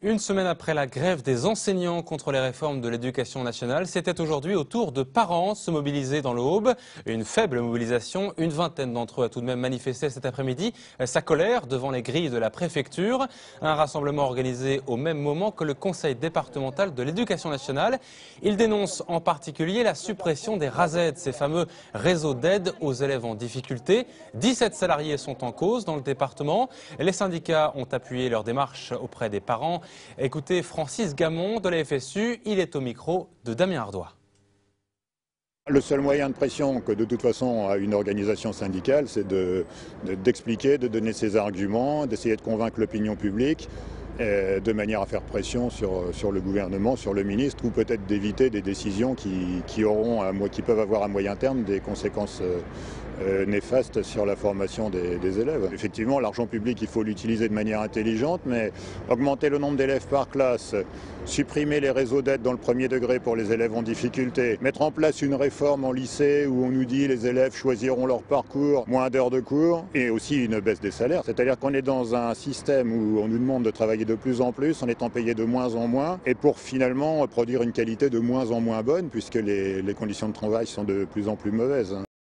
Une semaine après la grève des enseignants contre les réformes de l'éducation nationale, c'était aujourd'hui au tour de parents se mobiliser dans l'Aube. Une faible mobilisation, une vingtaine d'entre eux a tout de même manifesté cet après-midi sa colère devant les grilles de la préfecture. Un rassemblement organisé au même moment que le conseil départemental de l'éducation nationale. Il dénonce en particulier la suppression des RASED, ces fameux réseaux d'aide aux élèves en difficulté. 17 salariés sont en cause dans le département. Les syndicats ont appuyé leur démarche auprès des parents. Écoutez Francis Gamon de la FSU, il est au micro de Damien Ardois. Le seul moyen de pression que de toute façon a une organisation syndicale, c'est d'expliquer, de donner ses arguments, d'essayer de convaincre l'opinion publique, de manière à faire pression sur le gouvernement, sur le ministre, ou peut-être d'éviter des décisions qui peuvent avoir à moyen terme des conséquences néfastes sur la formation des élèves. Effectivement, l'argent public, il faut l'utiliser de manière intelligente, mais augmenter le nombre d'élèves par classe, supprimer les réseaux d'aide dans le premier degré pour les élèves en difficulté, mettre en place une réforme en lycée où on nous dit les élèves choisiront leur parcours, moins d'heures de cours, et aussi une baisse des salaires. C'est-à-dire qu'on est dans un système où on nous demande de travailler de plus en plus, en étant payé de moins en moins, et pour finalement produire une qualité de moins en moins bonne, puisque les conditions de travail sont de plus en plus mauvaises.